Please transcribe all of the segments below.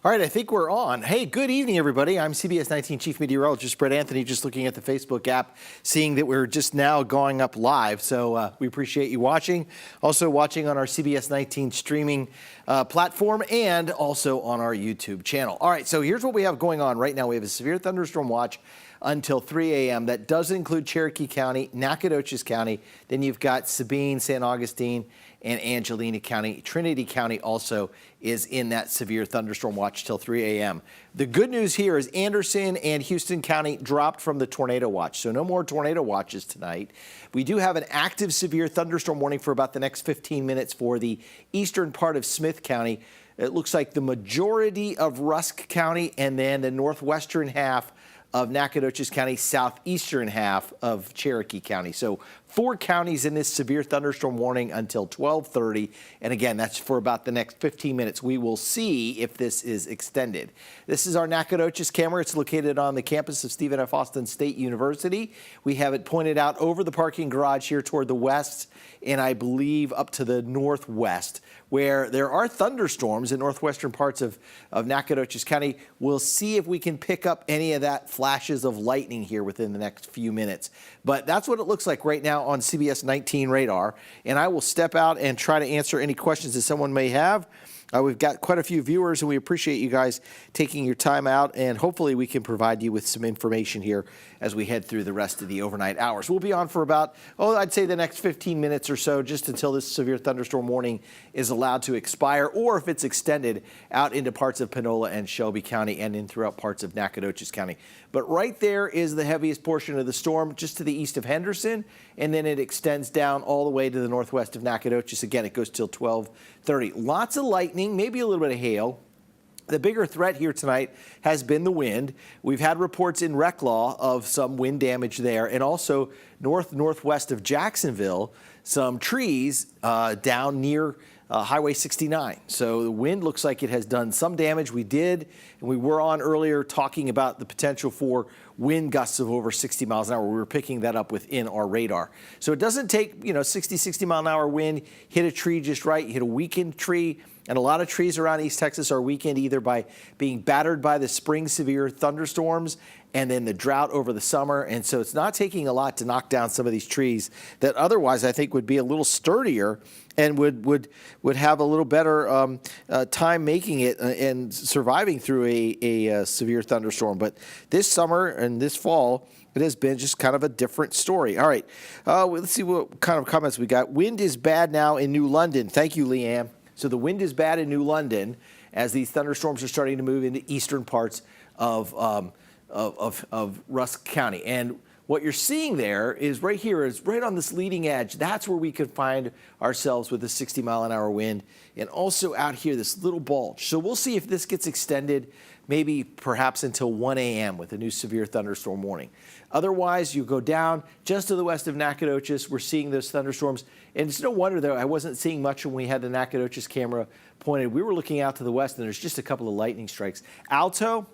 All right, I think we're on. Hey, good evening, everybody. I'm CBS 19 Chief Meteorologist Brett Anthony, just looking at the Facebook app, seeing that we're just now going up live. So we appreciate you watching. Also watching on our CBS 19 streaming platform and also on our YouTube channel. All right, so here's what we have going on right now. We have a severe thunderstorm watch until 3 a.m. That does include Cherokee County, Nacogdoches County. Then you've got Sabine, San Augustine, and Angelina County. Trinity County also is in that severe thunderstorm watch till 3 a.m. The good news here is Anderson and Houston County dropped from the tornado watch, so no more tornado watches tonight. We do have an active severe thunderstorm warning for about the next 15 minutes for the eastern part of Smith County. It looks like the majority of Rusk County and then the northwestern half of Nacogdoches County, southeastern half of Cherokee County. So 4 counties in this severe thunderstorm warning until 12:30. And again, that's for about the next 15 minutes. We will see if this is extended. This is our Nacogdoches camera. It's located on the campus of Stephen F. Austin State University. We have it pointed out over the parking garage here toward the west and I believe up to the northwest, where there are thunderstorms in northwestern parts of Nacogdoches County. We'll see if we can pick up any of that flashes of lightning here within the next few minutes. But that's what it looks like right now on CBS 19 radar. And I will step out and try to answer any questions that someone may have. We've got quite a few viewers, and we appreciate you guys taking your time out, and hopefully we can provide you with some information here as we head through the rest of the overnight hours. We'll be on for about, I'd say the next 15 minutes or so, just until this severe thunderstorm warning is allowed to expire, or if it's extended out into parts of Panola and Shelby County and in throughout parts of Nacogdoches County. But right there is the heaviest portion of the storm, just to the east of Henderson, and then it extends down all the way to the northwest of Nacogdoches. Again, it goes till 12:30. Lots of lightning, maybe a little bit of hail. The bigger threat here tonight has been the wind. We've had reports in Reclaw of some wind damage there, and also northwest of Jacksonville, some trees down near Highway 69. So the wind looks like it has done some damage. We were on earlier talking about the potential for wind gusts of over 60 miles an hour. We were picking that up within our radar. So it doesn't take, 60 mile an hour wind, hit a tree just right, hit a weakened tree. And a lot of trees around East Texas are weakened either by being battered by the spring severe thunderstorms and then the drought over the summer. And so it's not taking a lot to knock down some of these trees that otherwise I think would be a little sturdier and would have a little better time making it and surviving through a severe thunderstorm. But this summer and this fall, it has been just kind of a different story. All right, let's see what kind of comments we got. Wind is bad now in New London. Thank you, Leanne. So the wind is bad in New London as these thunderstorms are starting to move into eastern parts of Rusk County. And what you're seeing there is right here, is right on this leading edge. That's where we could find ourselves with a 60 mile an hour wind. And also out here, this little bulge. So we'll see if this gets extended, maybe perhaps until 1 a.m. with a new severe thunderstorm warning. Otherwise, you go down just to the west of Nacogdoches. We're seeing those thunderstorms. And it's no wonder, though, I wasn't seeing much when we had the Nacogdoches camera pointed. We were looking out to the west, and there's just a couple of lightning strikes. Alto,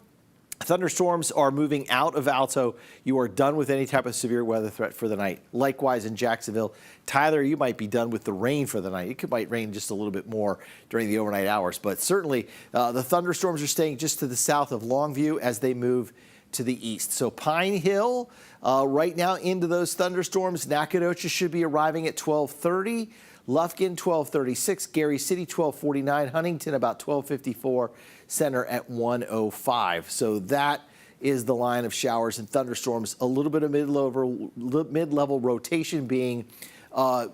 thunderstorms are moving out of Alto. You are done with any type of severe weather threat for the night. Likewise in Jacksonville. Tyler, you might be done with the rain for the night. It might rain just a little bit more during the overnight hours. But certainly the thunderstorms are staying just to the south of Longview as they move to the east. So Pine Hill right now into those thunderstorms. Nacogdoches should be arriving at 12:30. Lufkin 12:36. Gary City 12:49. Huntington about 12:54. Center at 1:05. So that is the line of showers and thunderstorms. A little bit of mid-level rotation being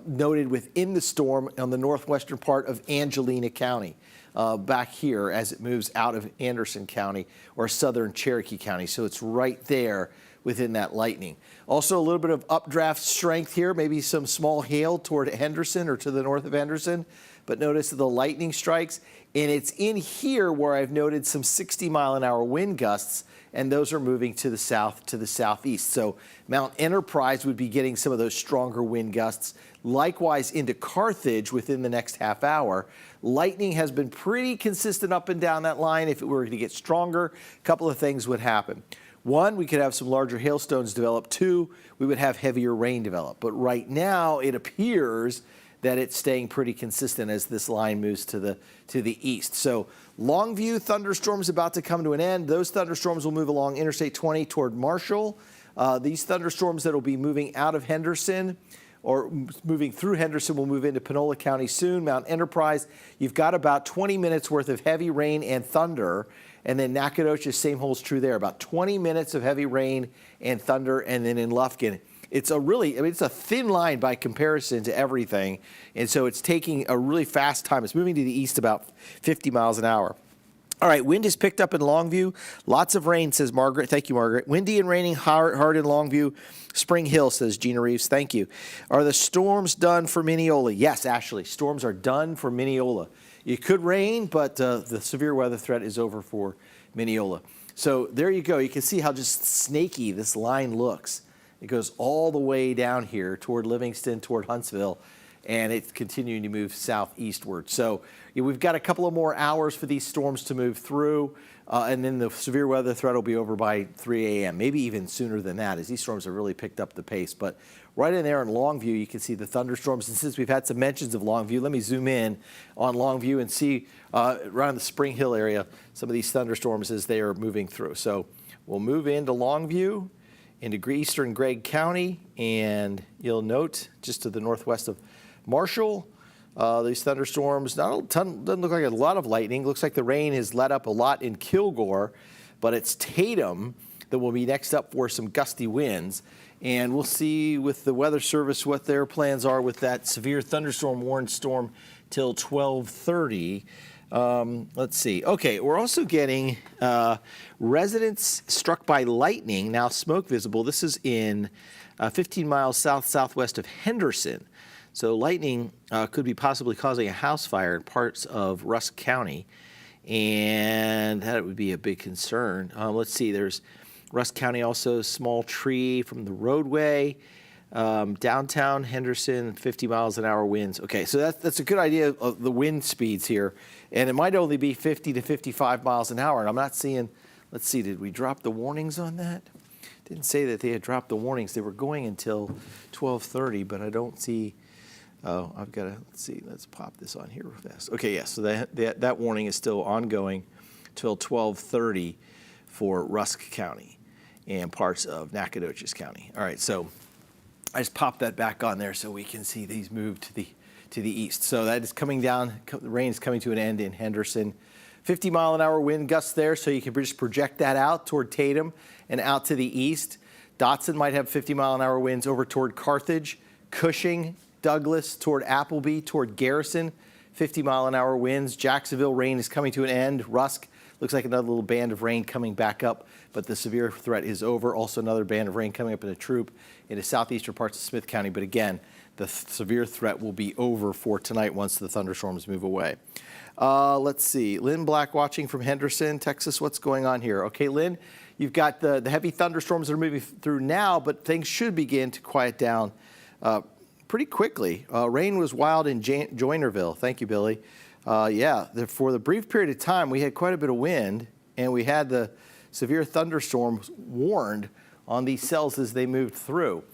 noted within the storm on the northwestern part of Angelina County. Back here as it moves out of Anderson County or southern Cherokee County. So it's right there within that lightning. Also a little bit of updraft strength here, maybe some small hail toward Henderson or to the north of Henderson. But notice the lightning strikes, and it's in here where I've noted some 60 mile an hour wind gusts, and those are moving to the south to the southeast. So Mount Enterprise would be getting some of those stronger wind gusts. Likewise into Carthage within the next half hour. Lightning has been pretty consistent up and down that line. If it were to get stronger, a couple of things would happen. One, we could have some larger hailstones develop. Two, we would have heavier rain develop. But right now, it appears that it's staying pretty consistent as this line moves to the east. So Longview thunderstorms about to come to an end. Those thunderstorms will move along Interstate 20 toward Marshall. These thunderstorms that will be moving out of Henderson or moving through Henderson will move into Panola County soon. Mount Enterprise, you've got about 20 minutes worth of heavy rain and thunder. And then Nacogdoches, same holds true there. About 20 minutes of heavy rain and thunder. And then in Lufkin, it's it's a thin line by comparison to everything. And so it's taking a really fast time. It's moving to the east about 50 miles an hour. All right, wind is picked up in Longview. Lots of rain, says Margaret. Thank you, Margaret. Windy and raining hard in Longview. Spring Hill, says Gina Reeves. Thank you. Are the storms done for Mineola? Yes, Ashley, storms are done for Mineola. It could rain, but the severe weather threat is over for Mineola. So there you go. You can see how just snaky this line looks. It goes all the way down here toward Livingston, toward Huntsville, and it's continuing to move southeastward. So we've got a couple of more hours for these storms to move through, and then the severe weather threat will be over by 3 a.m., maybe even sooner than that, as these storms have really picked up the pace. But right in there in Longview, you can see the thunderstorms. And since we've had some mentions of Longview, let me zoom in on Longview and see around the Spring Hill area some of these thunderstorms as they are moving through. So we'll move into Longview, into eastern Gregg County, and you'll note just to the northwest of Marshall, these thunderstorms, doesn't look like a lot of lightning. Looks like the rain has let up a lot in Kilgore, but it's Tatum that will be next up for some gusty winds. And we'll see with the Weather Service what their plans are with that severe thunderstorm warned storm till 12:30. Let's see. Okay, we're also getting residents struck by lightning, now smoke visible. This is in 15 miles southwest of Henderson. So lightning could be possibly causing a house fire in parts of Rusk County, and that would be a big concern. Let's see, there's Rusk County also, small tree from the roadway, downtown Henderson, 50 miles an hour winds. Okay, so that's a good idea of the wind speeds here, and it might only be 50 to 55 miles an hour, and I'm not seeing, let's see, did we drop the warnings on that? Didn't say that they had dropped the warnings. They were going until 12:30, but I don't see. Oh, I've got to, let's see, let's pop this on here real fast. Okay, yes, so that warning is still ongoing till 12:30 for Rusk County and parts of Nacogdoches County. All right, so I just popped that back on there so we can see these move to the east. So that is coming down, the rain is coming to an end in Henderson. 50 mile an hour wind gusts there, so you can just project that out toward Tatum and out to the east. Dotson might have 50 mile an hour winds over toward Carthage, Cushing, Douglas, toward Appleby, toward Garrison, 50 mile an hour winds. Jacksonville, rain is coming to an end. Rusk, looks like another little band of rain coming back up, but the severe threat is over. Also another band of rain coming up in a troop into southeastern parts of Smith County. But again, the severe threat will be over for tonight once the thunderstorms move away. Let's see. Lynn Black watching from Henderson, Texas. What's going on here? Okay, Lynn, you've got the heavy thunderstorms that are moving through now, but things should begin to quiet down pretty quickly. Rain was wild in Joinerville. Thank you, Billy. For the brief period of time, we had quite a bit of wind, and we had the severe thunderstorms warned on these cells as they moved through.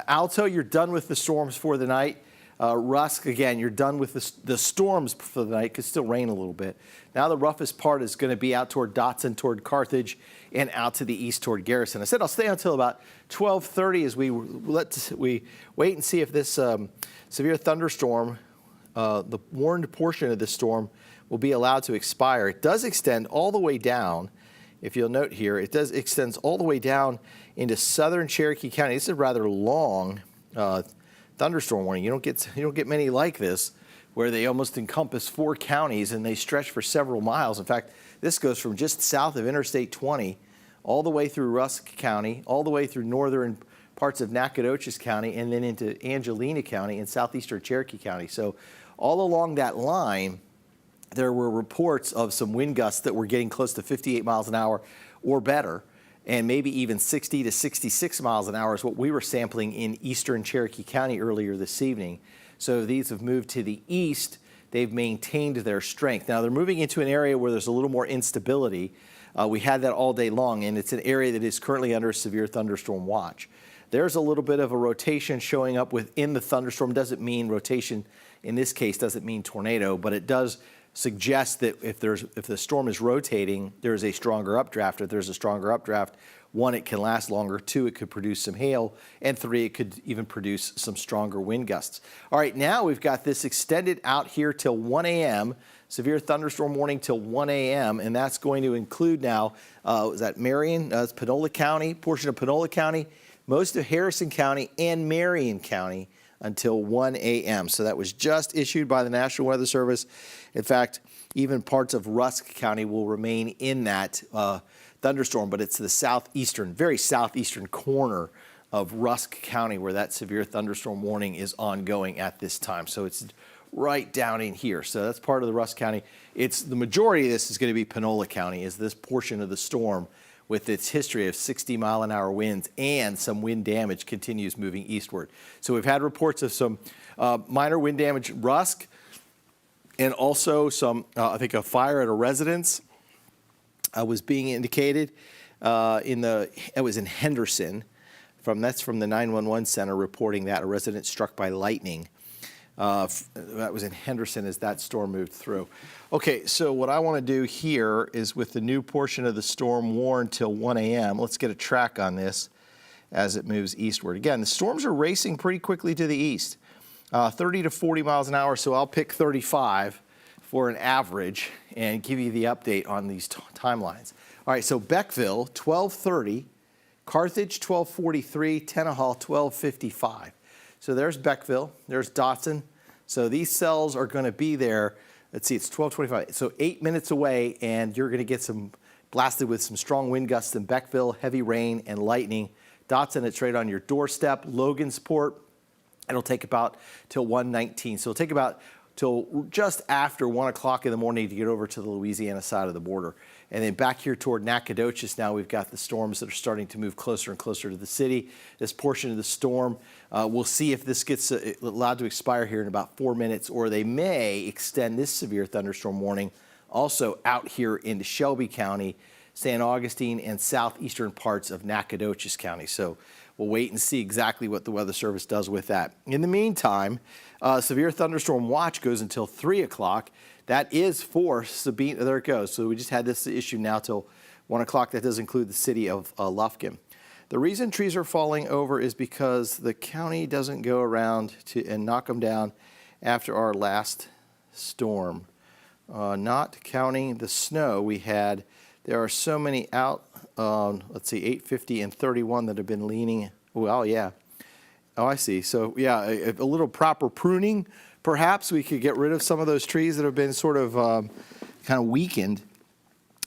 Alto, you're done with the storms for the night. Rusk, again, you're done with the storms for the night. Could still rain a little bit. Now the roughest part is going to be out toward Dotson, toward Carthage, and out to the east toward Garrison. I said I'll stay until about 12:30 as we wait and see if this severe thunderstorm, the warned portion of this storm, will be allowed to expire. It does extend all the way down. If you'll note here, it does extends all the way down into southern Cherokee County. This is a rather long thunderstorm warning. You don't get many like this, where they almost encompass 4 counties and they stretch for several miles. In fact, this goes from just south of Interstate 20 all the way through Rusk County, all the way through northern parts of Nacogdoches County, and then into Angelina County and southeastern Cherokee County. So all along that line, there were reports of some wind gusts that were getting close to 58 miles an hour or better, and maybe even 60 to 66 miles an hour is what we were sampling in eastern Cherokee County earlier this evening. So these have moved to the east. They've maintained their strength. Now they're moving into an area where there's a little more instability. We had that all day long, and it's an area that is currently under a severe thunderstorm watch. There's a little bit of a rotation showing up within the thunderstorm. Doesn't mean rotation in this case doesn't mean tornado, but it does suggest that if the storm is rotating, there's a stronger updraft. If there's a stronger updraft, one, it can last longer. Two, it could produce some hail. And three, it could even produce some stronger wind gusts. All right, now we've got this extended out here till 1 a.m., severe thunderstorm warning till 1 a.m., and that's going to include now, is that Marion, it's Panola County, portion of Panola County, most of Harrison County, and Marion County until 1 a.m. So that was just issued by the National Weather Service. In fact, even parts of Rusk County will remain in that thunderstorm, but it's the southeastern, very southeastern corner of Rusk County where that severe thunderstorm warning is ongoing at this time. So it's right down in here. So that's part of the Rusk County. It's the majority of this is going to be Panola County, is this portion of the storm with its history of 60-mile-an-hour winds and some wind damage continues moving eastward. So we've had reports of some minor wind damage in Rusk and also some, I think, a fire at a residence was being indicated. It was in Henderson. That's from the 911 center reporting that a resident struck by lightning. That was in Henderson as that storm moved through. Okay, so what I want to do here is with the new portion of the storm warned till 1 a.m., let's get a track on this as it moves eastward. Again, the storms are racing pretty quickly to the east, 30 to 40 miles an hour, so I'll pick 35 for an average and give you the update on these timelines. All right, so Beckville, 1230, Carthage, 1243, Tenaha, 1255. So there's Beckville, there's Dotson. So these cells are going to be there. Let's see, it's 1225. So 8 minutes away, and you're going to get some blasted with some strong wind gusts in Beckville, heavy rain and lightning. Dotson, it's right on your doorstep. Logansport, it'll take about till 1:19. So it'll take about till just after 1 o'clock in the morning to get over to the Louisiana side of the border. And then back here toward Nacogdoches, now we've got the storms that are starting to move closer and closer to the city. This portion of the storm, we'll see if this gets allowed to expire here in about 4 minutes, or they may extend this severe thunderstorm warning also out here into Shelby County, San Augustine, and southeastern parts of Nacogdoches County. So we'll wait and see exactly what the Weather Service does with that. In the meantime, severe thunderstorm watch goes until 3 o'clock. That is for Sabine. There it goes. So we just had this issue now till 1 o'clock. That does include the city of Lufkin. The reason trees are falling over is because the county doesn't go around and knock them down after our last storm. Not counting the snow we had, there are so many out, let's see, 850 and 31 that have been leaning. Well, yeah. Oh, I see. So, yeah, a little proper pruning. Perhaps we could get rid of some of those trees that have been sort of kind of weakened,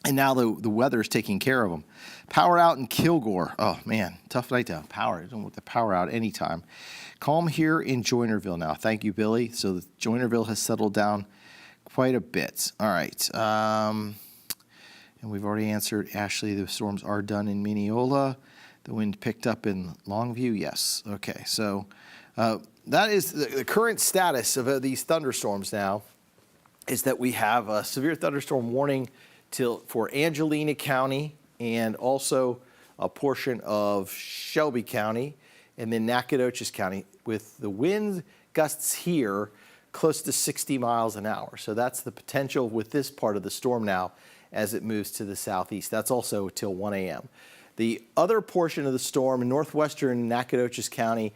and now the weather is taking care of them. Power out in Kilgore. Oh, man, tough night to have power. I don't want the power out anytime. Calm here in Joinerville now. Thank you, Billy. So Joinerville has settled down quite a bit. All right. And we've already answered, Ashley, the storms are done in Mineola. The wind picked up in Longview. Yes. Okay, so that is the current status of these thunderstorms now, is that we have a severe thunderstorm warning for Angelina County and also a portion of Shelby County and then Nacogdoches County, with the wind gusts here close to 60 miles an hour. So that's the potential with this part of the storm now as it moves to the southeast. That's also till 1 a.m. The other portion of the storm in northwestern Nacogdoches County,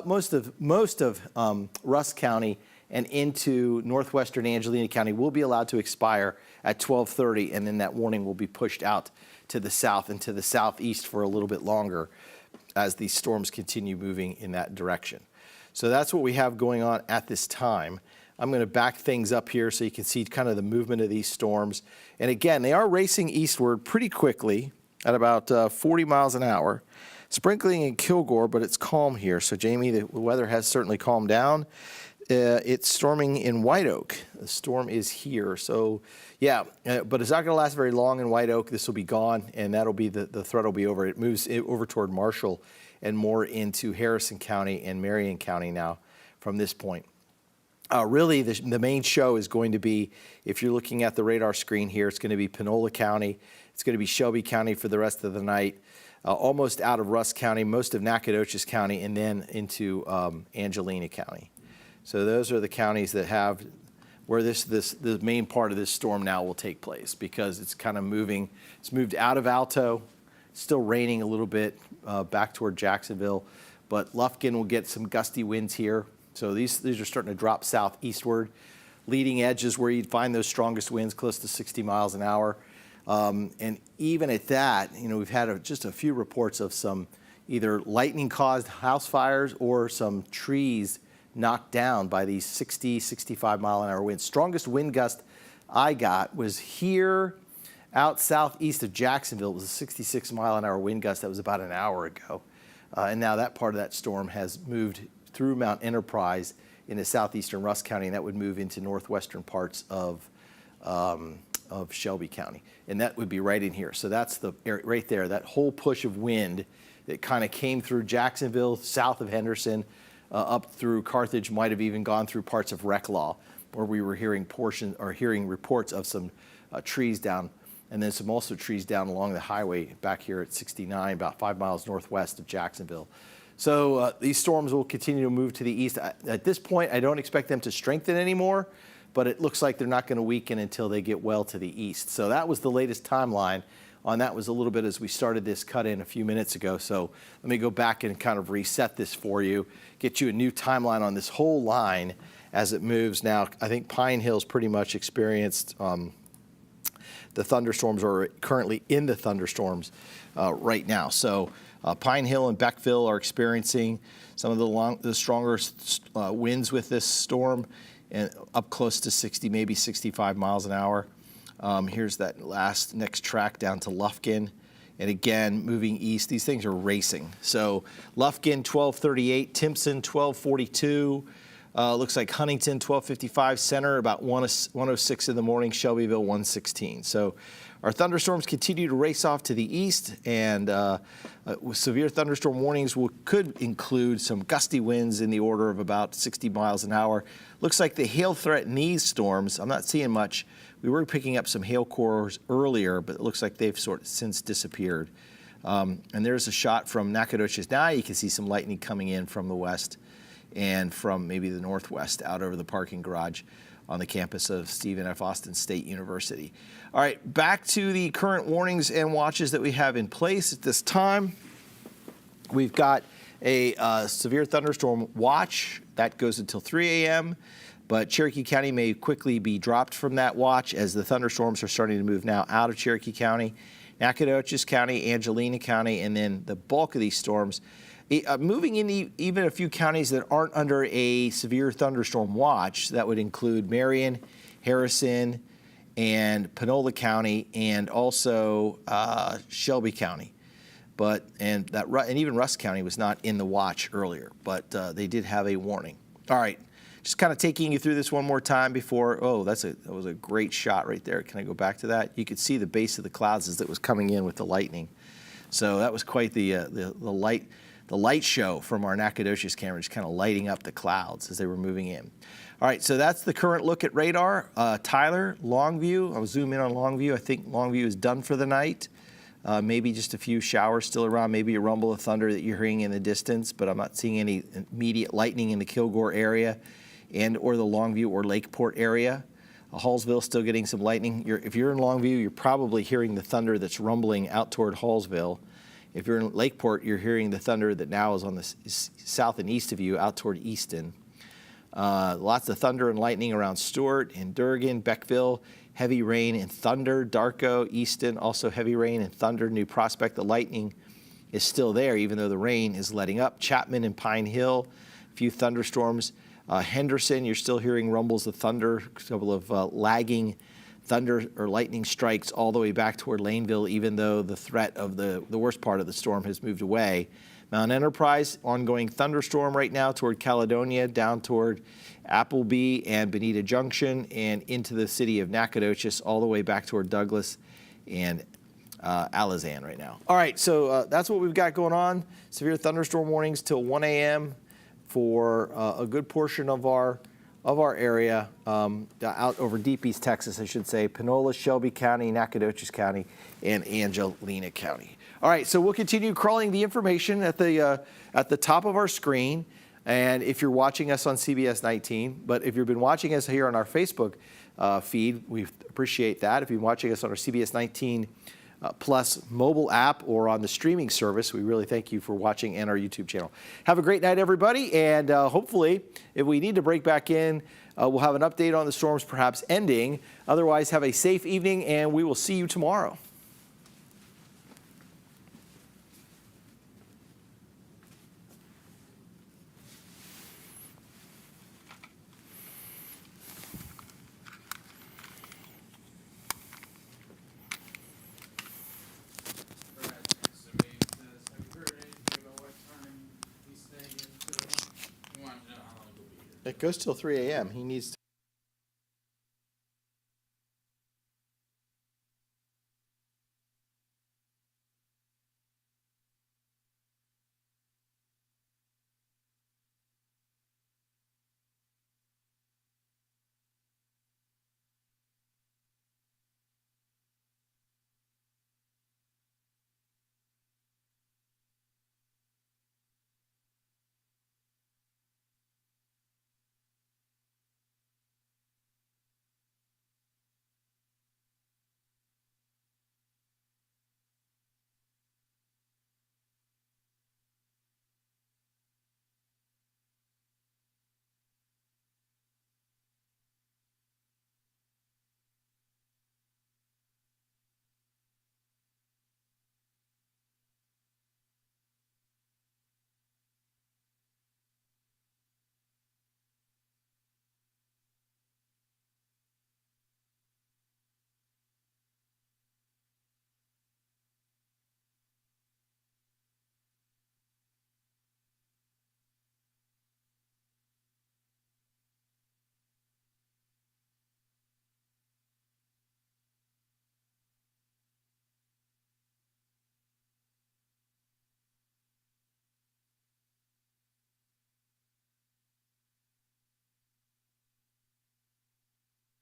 most of Rusk County and into northwestern Angelina County will be allowed to expire at 12:30, and then that warning will be pushed out to the south and to the southeast for a little bit longer as these storms continue moving in that direction. So that's what we have going on at this time. I'm going to back things up here so you can see kind of the movement of these storms. And again, they are racing eastward pretty quickly at about 40 miles an hour. Sprinkling in Kilgore, but it's calm here. So, Jamie, the weather has certainly calmed down. It's storming in White Oak. The storm is here. So, yeah, but it's not going to last very long in White Oak. This will be gone, and that'll be the threat will be over. It moves over toward Marshall and more into Harrison County and Marion County now from this point. Really, the main show is going to be, if you're looking at the radar screen here, it's going to be Panola County. It's going to be Shelby County for the rest of the night. Almost out of Rusk County, most of Nacogdoches County, and then into Angelina County. So those are the counties that have where the main part of this storm now will take place, because it's kind of moving. It's moved out of Alto, still raining a little bit back toward Jacksonville, but Lufkin will get some gusty winds here. So these are starting to drop southeastward. Leading edge is where you'd find those strongest winds, close to 60 miles an hour. And even at that, we've had just a few reports of some either lightning-caused house fires or some trees knocked down by these 60, 65 mile an hour winds. Strongest wind gust I got was here out southeast of Jacksonville. It was a 66 mile an hour wind gust. That was about an hour ago. And now that part of that storm has moved through Mount Enterprise into southeastern Rusk County, and that would move into northwestern parts of Shelby County. And that would be right in here. So that's the area right there, that whole push of wind that kind of came through Jacksonville, south of Henderson, up through Carthage, might have even gone through parts of Reclaw, where we were hearing reports of some trees down, and then some also trees down along the highway back here at 69, about 5 miles northwest of Jacksonville. So these storms will continue to move to the east. At this point, I don't expect them to strengthen anymore, but it looks like they're not going to weaken until they get well to the east. So that was the latest timeline on that. Was a little bit as we started this cut in a few minutes ago. So let me go back and kind of reset this for you, get you a new timeline on this whole line as it moves. Now, I think Pine Hill's pretty much experienced the thunderstorms, or currently in the thunderstorms right now. So Pine Hill and Beckville are experiencing some of the strongest winds with this storm, and up close to 60, maybe 65 miles an hour. Here's that next track down to Lufkin. And again, moving east, these things are racing. So Lufkin, 1238, Timpson, 1242. Looks like Huntington, 1255, Center, about 106 in the morning, Shelbyville, 116. So our thunderstorms continue to race off to the east, and severe thunderstorm warnings could include some gusty winds in the order of about 60 miles an hour. Looks like the hail threat in these storms, I'm not seeing much. We were picking up some hail cores earlier, but it looks like they've sort of since disappeared. And there's a shot from Nacogdoches. Now you can see some lightning coming in from the west and from maybe the northwest out over the parking garage on the campus of Stephen F. Austin State University. All right, back to the current warnings and watches that we have in place at this time. We've got a severe thunderstorm watch that goes until 3 a.m., but Cherokee County may quickly be dropped from that watch as the thunderstorms are starting to move now out of Cherokee County, Nacogdoches County, Angelina County, and then the bulk of these storms moving in even a few counties that aren't under a severe thunderstorm watch. That would include Marion, Harrison, and Panola County, and also Shelby County. And even Rusk County was not in the watch earlier, but they did have a warning. All right, just kind of taking you through this one more time before. Oh, that was a great shot right there. Can I go back to that? You could see the base of the clouds as it was coming in with the lightning. So that was quite the light show from our Nacogdoches camera, just kind of lighting up the clouds as they were moving in. All right, so that's the current look at radar. Tyler, Longview. I'll zoom in on Longview. I think Longview is done for the night. Maybe just a few showers still around, maybe a rumble of thunder that you're hearing in the distance, but I'm not seeing any immediate lightning in the Kilgore area or the Longview or Lakeport area. Hallsville still getting some lightning. If you're in Longview, you're probably hearing the thunder that's rumbling out toward Hallsville. If you're in Lakeport, you're hearing the thunder that now is on the south and east of you out toward Easton. Lots of thunder and lightning around Stewart and Durgan, Beckville. Heavy rain and thunder, Darko, Easton, also heavy rain and thunder. New Prospect, the lightning is still there, even though the rain is letting up. Chapman and Pine Hill, a few thunderstorms. Henderson, you're still hearing rumbles of thunder, a couple of lagging thunder or lightning strikes all the way back toward Laneville, even though the threat of the worst part of the storm has moved away. Mount Enterprise, ongoing thunderstorm right now toward Caledonia, down toward Appleby and Bonita Junction, and into the city of Nacogdoches, all the way back toward Douglas and Alizan right now. All right, so that's what we've got going on. Severe thunderstorm warnings till 1 a.m. for a good portion of our area, out over deep East Texas, I should say, Panola, Shelby County, Nacogdoches County, and Angelina County. All right, so we'll continue crawling the information at the top of our screen. And if you're watching us on CBS 19, but if you've been watching us here on our Facebook feed, we appreciate that. If you've been watching us on our CBS 19 Plus mobile app or on the streaming service, we really thank you for watching, and our YouTube channel. Have a great night, everybody, and hopefully, if we need to break back in, we'll have an update on the storms perhaps ending. Otherwise, have a safe evening, and we will see you tomorrow. It goes till 3 a.m. He needs to